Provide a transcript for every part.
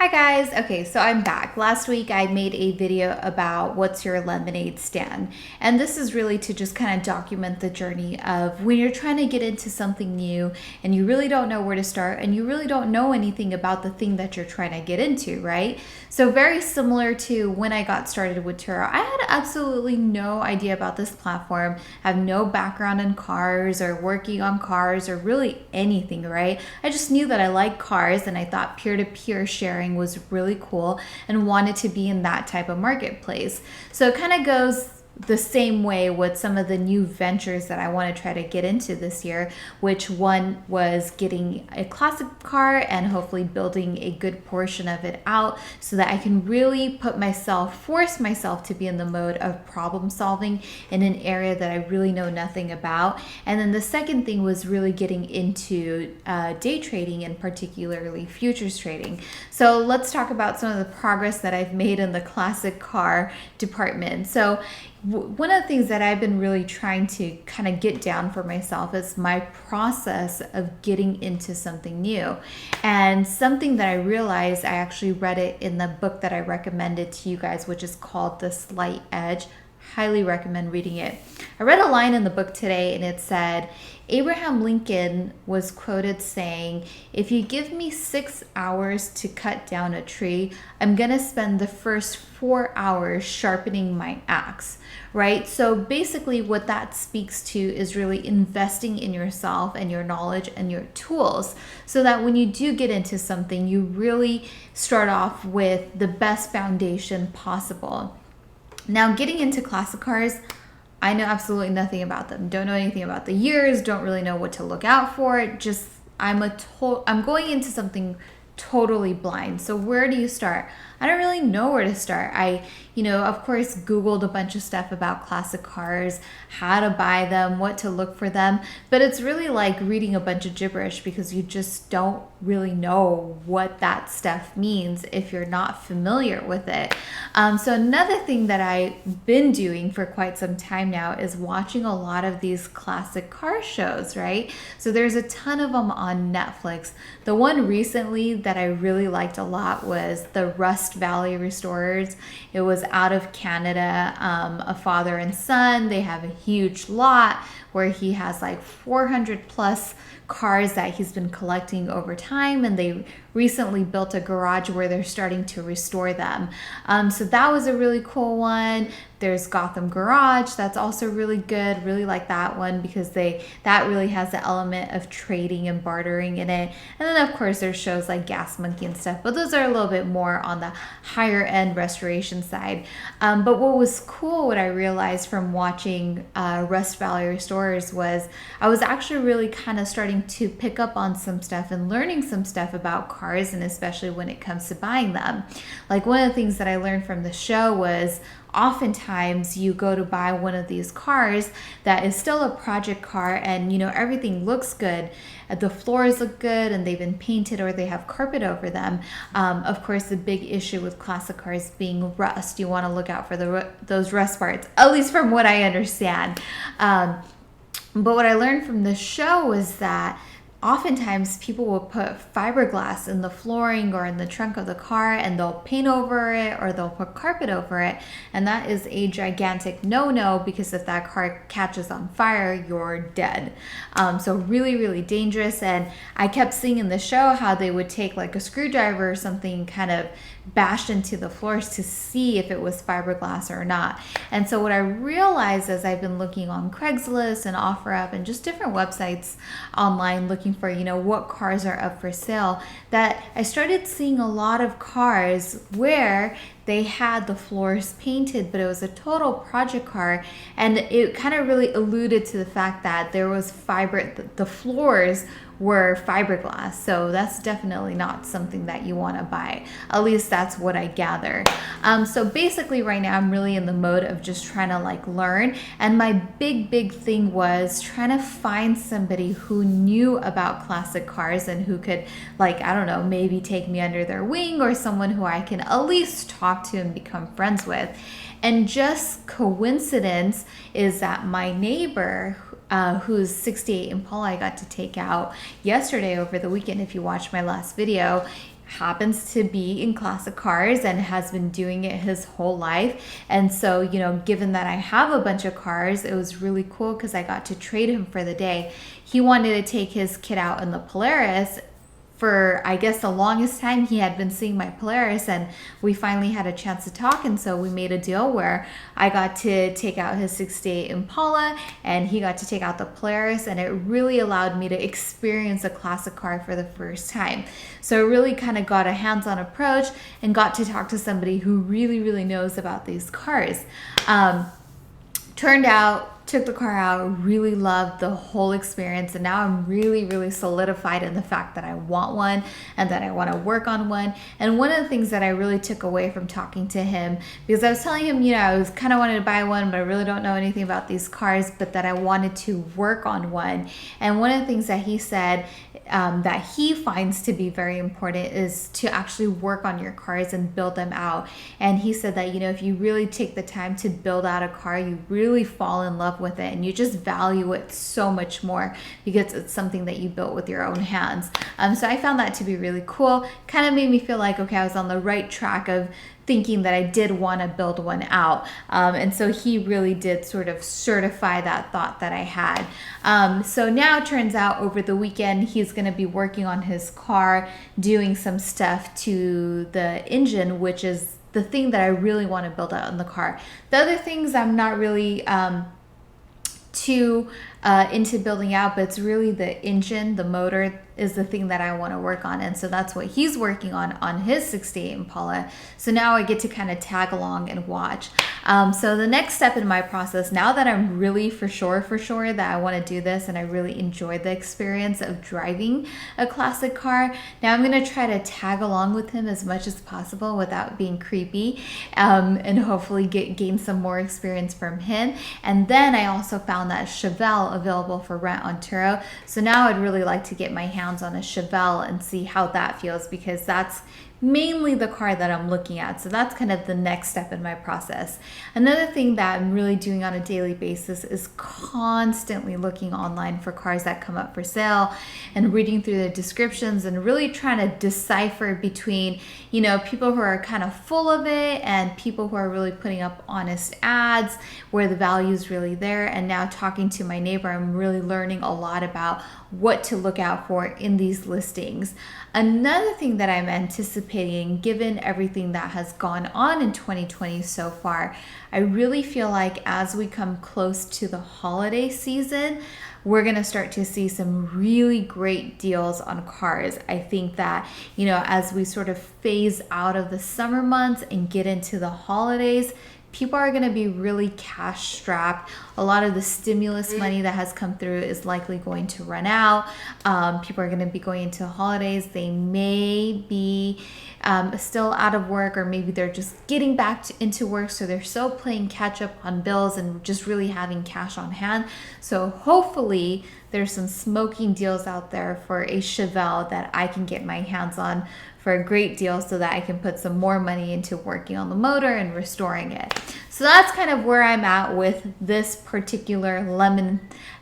Hi guys, okay, so I'm back. Last week I made a video about what's your lemonade stand. And this is really to just kind of document the journey of when you're trying to get into something new and you really don't know where to start and you really don't know anything about the thing that you're trying to get into, right? So very similar to when I got started with Turo. I had absolutely no idea about this platform, have no background in cars or working on cars or really anything, right? I just knew that I like cars and I thought peer-to-peer sharing was really cool and wanted to be in that type of marketplace. So it kind of goes the same way with some of the new ventures that I want to try to get into this year, which one was getting a classic car and hopefully building a good portion of it out so that I can really force myself to be in the mode of problem solving in an area that I really know nothing about. And then the second thing was really getting into day trading and particularly futures trading. So let's talk about some of the progress that I've made in the classic car department. So one of the things that I've been really trying to kind of get down for myself is my process of getting into something new. And something that I realized, I actually read it in the book that I recommended to you guys, which is called The Slight Edge. Highly recommend reading it. I read a line in the book today and it said, Abraham Lincoln was quoted saying, "If you give me 6 hours to cut down a tree, I'm gonna spend the first 4 hours sharpening my axe," right? So basically what that speaks to is really investing in yourself and your knowledge and your tools so that when you do get into something, you really start off with the best foundation possible. Now, getting into classic cars, I know absolutely nothing about them. Don't know anything about the years, don't really know what to look out for. Just I'm going into something totally blind. So where do you start? I don't really know where to start. I, of course, Googled a bunch of stuff about classic cars, how to buy them, what to look for them, but it's really like reading a bunch of gibberish because you just don't really know what that stuff means if you're not familiar with it. So another thing that I've been doing for quite some time now is watching a lot of these classic car shows, right? So there's a ton of them on Netflix. The one recently that I really liked a lot was the Rust Valley Restorers. It was out of Canada, a father and son. They have a huge lot where he has like 400 plus cars that he's been collecting over time, and they recently built a garage where they're starting to restore them. So that was a really cool one. There's Gotham Garage, that's also really good. Really like that one because that really has the element of trading and bartering in it. And then of course there's shows like Gas Monkey and stuff, but those are a little bit more on the higher end restoration side. But what was cool, what I realized from watching Rust Valley Restorers was I was actually really kind of starting to pick up on some stuff and learning some stuff about cars, and especially when it comes to buying them. Like one of the things that I learned from the show was oftentimes you go to buy one of these cars that is still a project car and everything looks good, the floors look good and they've been painted or they have carpet over them. Of course, the big issue with classic cars being rust. You want to look out for those rust parts, at least from what I understand. But what I learned from the show was that oftentimes people will put fiberglass in the flooring or in the trunk of the car and they'll paint over it or they'll put carpet over it. And that is a gigantic no-no because if that car catches on fire, you're dead. So really, really dangerous. And I kept seeing in the show how they would take like a screwdriver or something kind of bashed into the floors to see if it was fiberglass or not. And so what I realized as I've been looking on Craigslist and OfferUp and just different websites online looking for, what cars are up for sale, that I started seeing a lot of cars where they had the floors painted, but it was a total project car. And it kind of really alluded to the fact that there was the floors were fiberglass. So that's definitely not something that you want to buy. At least that's what I gather. So basically right now I'm really in the mode of just trying to learn. And my big thing was trying to find somebody who knew about classic cars and who could I don't know, maybe take me under their wing or someone who I can at least talk to and become friends with. And just coincidence is that my neighbor whose 68 Impala I got to take out yesterday over the weekend, if you watched my last video, happens to be in classic cars and has been doing it his whole life. And so, you know, given that I have a bunch of cars, it was really cool because I got to trade him for the day. He wanted to take his kid out in the Polaris. For, I guess, the longest time he had been seeing my Polaris, and we finally had a chance to talk, and so we made a deal where I got to take out his 68 Impala and he got to take out the Polaris, and it really allowed me to experience a classic car for the first time. So it really kind of got a hands-on approach and got to talk to somebody who really knows about these cars. Turned out, took the car out, really loved the whole experience, and now I'm really solidified in the fact that I want one and that I want to work on one. And one of the things that I really took away from talking to him, because I was telling him, you know, I was kind of wanted to buy one, but I really don't know anything about these cars, but that I wanted to work on one. And one of the things that he said that he finds to be very important is to actually work on your cars and build them out. And he said that, you know, if you really take the time to build out a car, you really fall in love with it and you just value it so much more because it's something that you built with your own hands. So I found that to be really cool. Kind of made me feel like, okay, I was on the right track of thinking that I did want to build one out. And so he really did sort of certify that thought that I had. So now it turns out over the weekend, he's going to be working on his car, doing some stuff to the engine, which is the thing that I really want to build out in the car. The other things I'm not really too into building out, but it's really the engine, the motor is the thing that I want to work on. And so that's what he's working on his 68 Impala. So now I get to kind of tag along and watch. So the next step in my process, now that I'm really for sure that I want to do this and I really enjoyed the experience of driving a classic car, now I'm going to try to tag along with him as much as possible without being creepy, and hopefully gain some more experience from him. And then I also found that Chevelle available for rent on Turo. So now I'd really like to get my hands on a Chevelle and see how that feels, because that's mainly the car that I'm looking at. So that's kind of the next step in my process. Another thing that I'm really doing on a daily basis is constantly looking online for cars that come up for sale and reading through the descriptions and really trying to decipher between, you know, people who are kind of full of it and people who are really putting up honest ads where the value is really there. And now talking to my neighbor, I'm really learning a lot about what to look out for in these listings. Another thing that I'm anticipating, given everything that has gone on in 2020 so far, I really feel like as we come close to the holiday season, we're going to start to see some really great deals on cars. I think that, you know, as we sort of phase out of the summer months and get into the holidays, people are going to be really cash strapped. A lot of the stimulus money that has come through is likely going to run out. People are going to be going into holidays. They may be still out of work, or maybe they're just getting back into work. So they're still playing catch up on bills and just really having cash on hand. So hopefully there's some smoking deals out there for a Chevelle that I can get my hands on for a great deal so that I can put some more money into working on the motor and restoring it. So that's kind of where I'm at with this particular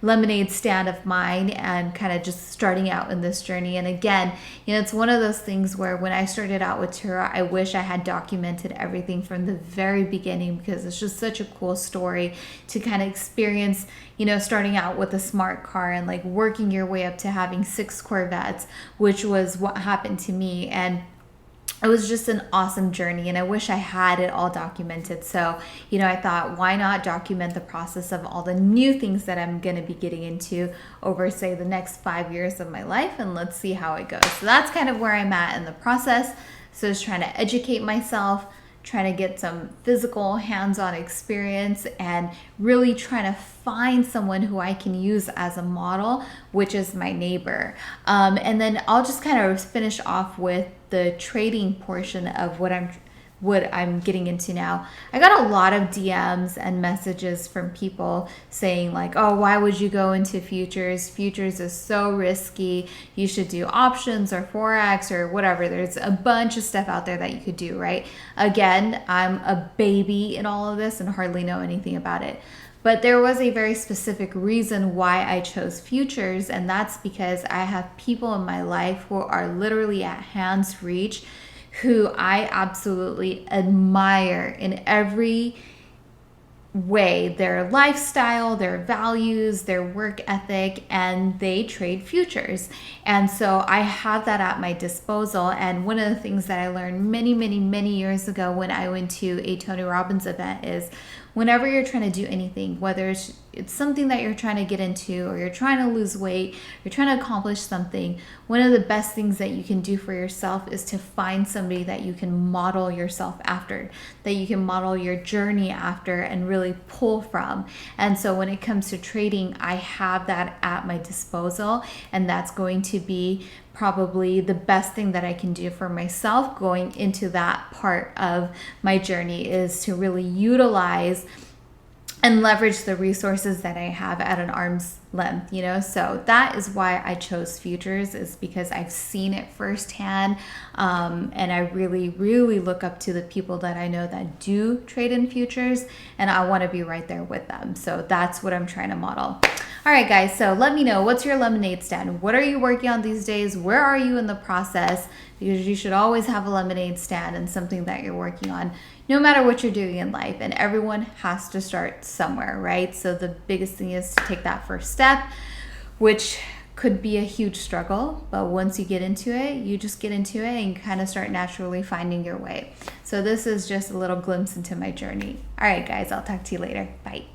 lemonade stand of mine and kind of just starting out in this journey. And again, you know, it's one of those things where when I started out with Turo, I wish I had documented everything from the very beginning, because it's just such a cool story to kind of experience, you know, starting out with a smart car and like working your way up to having 6 Corvettes, which was what happened to me. And it was just an awesome journey, and I wish I had it all documented. So, you know, I thought, why not document the process of all the new things that I'm going to be getting into over, say, the next 5 years of my life, and let's see how it goes. So that's kind of where I'm at in the process. So just trying to educate myself, trying to get some physical hands-on experience, and really trying to find someone who I can use as a model, which is my neighbor. And then I'll just kind of finish off with the trading portion of what I'm getting into now. I got a lot of DMs and messages from people saying like, oh, why would you go into futures? Futures is so risky. You should do options or Forex or whatever. There's a bunch of stuff out there that you could do, right? Again, I'm a baby in all of this and hardly know anything about it. But there was a very specific reason why I chose futures, and that's because I have people in my life who are literally at hand's reach, who I absolutely admire in every way, their lifestyle, their values, their work ethic, and they trade futures. And so I have that at my disposal. And one of the things that I learned many years ago when I went to a Tony Robbins event is whenever you're trying to do anything, whether it's something that you're trying to get into, or you're trying to lose weight, you're trying to accomplish something, one of the best things that you can do for yourself is to find somebody that you can model yourself after, that you can model your journey after and really pull from. And so when it comes to trading, I have that at my disposal, and that's going to be probably the best thing that I can do for myself going into that part of my journey, is to really utilize and leverage the resources that I have at an arm's length, you know? So that is why I chose futures, is because I've seen it firsthand. And I really look up to the people that I know that do trade in futures, and I want to be right there with them. So that's what I'm trying to model. All right, guys, so let me know, what's your lemonade stand? What are you working on these days? Where are you in the process? Because you should always have a lemonade stand and something that you're working on, no matter what you're doing in life. And everyone has to start somewhere, right? So the biggest thing is to take that first step, which could be a huge struggle, but once you get into it, you just get into it and kind of start naturally finding your way. So this is just a little glimpse into my journey. All right, guys, I'll talk to you later. Bye.